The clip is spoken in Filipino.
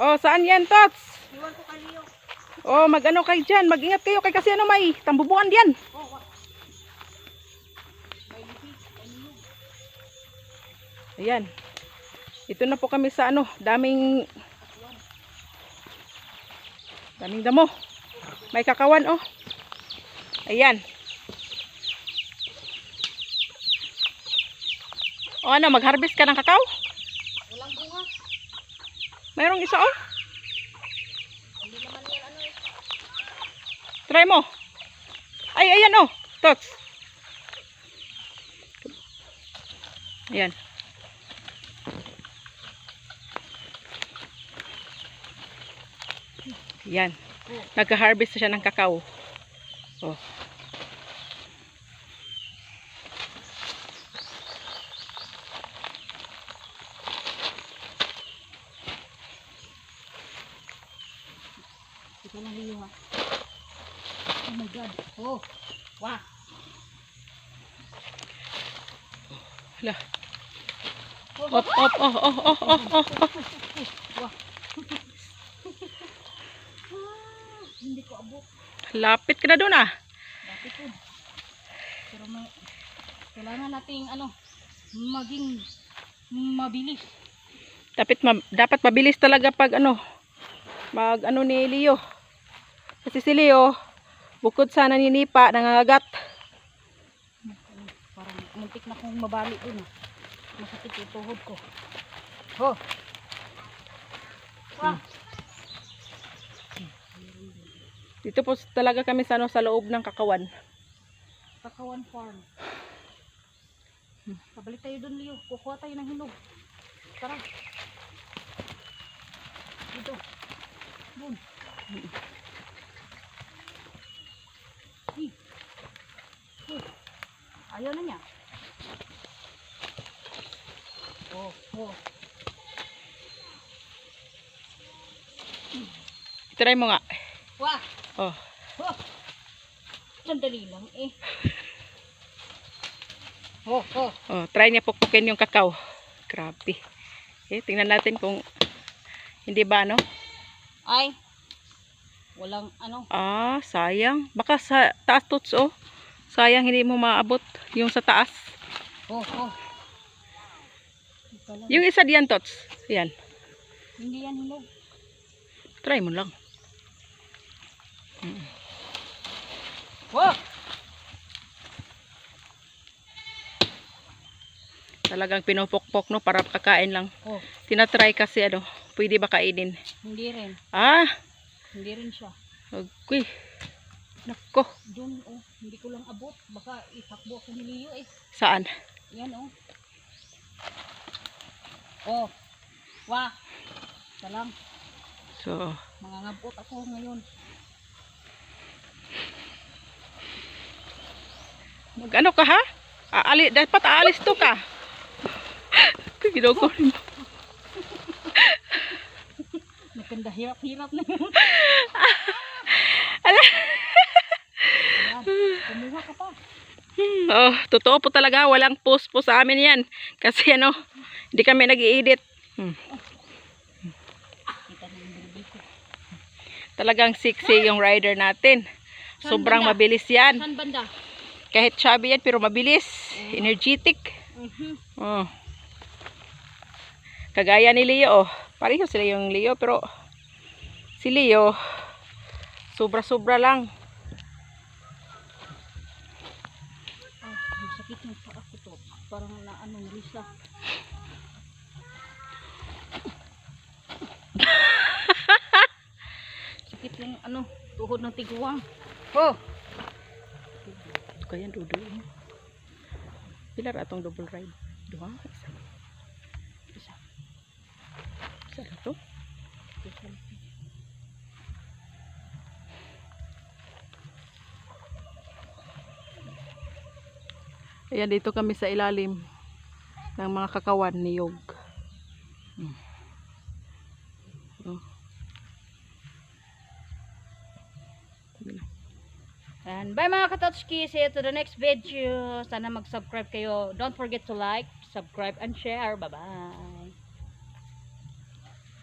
Oh, saan yan, Tots? Iwan ko kaliyo. Oh, mag-ano kayo dyan. Mag-ingat kayo kay kasi ano may tambubuan diyan. Oh, Ayan. Ito na po kami sa ano, daming damo. May kakawan oh. Ayan. O ano, mag-harvest ka ng kakao? walang bunga. Mayroong isa oh. Hindi naman yan ano eh. Try mo. Ay, ayan oh. Tots. Ayan. Ayan. Nagka-harvest siya ng kakao. Oh. Ito na liyo ha. Oh my god. Oh. Wah. Hala. Op. Wah. Hindi ko abot. Lapit ka na doon ah. Dati po. Pero may kailangan nating ano, maging mabilis. Dapat mabilis talaga pag ano, mag ano ni Leo. Kasi si Leo, bukod sa naninipa, nangangagat. Parang muntik na kong mabali dun. Masakit yung tuhod ko. Oh. Wah. Dito po talaga kami sa, ano, sa loob ng kakawan. Kakawan farm. Pabalik tayo dun, Leo. Kukuha tayo ng hinog. Tara. Dito. Dun. Ayaw na niya. Oh. Try mo nga. Wah. Oh. Oh. Sandali lang eh. Oh. Oh, try niya pukpukin yung kakao. Grabe. Okay, tingnan natin kung hindi ba ano. Ay. Walang ano. Ah, sayang. Baka sa taas Tots oh. Sayang hindi mo maabot yung sa taas. Oh. Yung isa diyan Tots. Ayan. Hindi yan hinog. Try mo lang. Wow! Talagang pinupukpok no para kakain lang. Oh, Tinatry kasi ano, pwede ba kainin? hindi rin. Ah, Hindi rin siya. okay. Nako, Doon, oh, hindi ko lang abot. Baka itakbo ako ni Leo eh. saan? Yan, oh. Oh. Wah. Salam. So, Mangangabot ako ngayon. mag-ano ka ha? Dapat aalis to ka. Ginoko mo. Maganda hirap-hirap na yun. Ala. Ayan, kumuha ka pa. Oh, totoo po talaga, walang post po sa amin 'yan. Kasi ano, hindi kami nag-i-edit. Kita na yung baby ko. Talagang sexy yung rider natin. Sobrang mabilis 'yan. Saan banda? Kahit chubby yan pero mabilis, energetic. Oh. Kagaya ni Leo, oh. Pareho sila yung Leo pero si Leo sobra-sobra lang. Ang sakit ng paa ko to. Parang na anong risa. Sakit yung ano, tuhod ng tiguang. Oh! Kaya dudu. Pilar atong double ride. Duha, isa. Isa na to. Ayan, dito kami sa ilalim ng mga kakawan ni Yog. Oh. And bye mga katotski, see you to the next video. Sana mag-subscribe kayo. Don't forget to like, subscribe, and share. Bye-bye.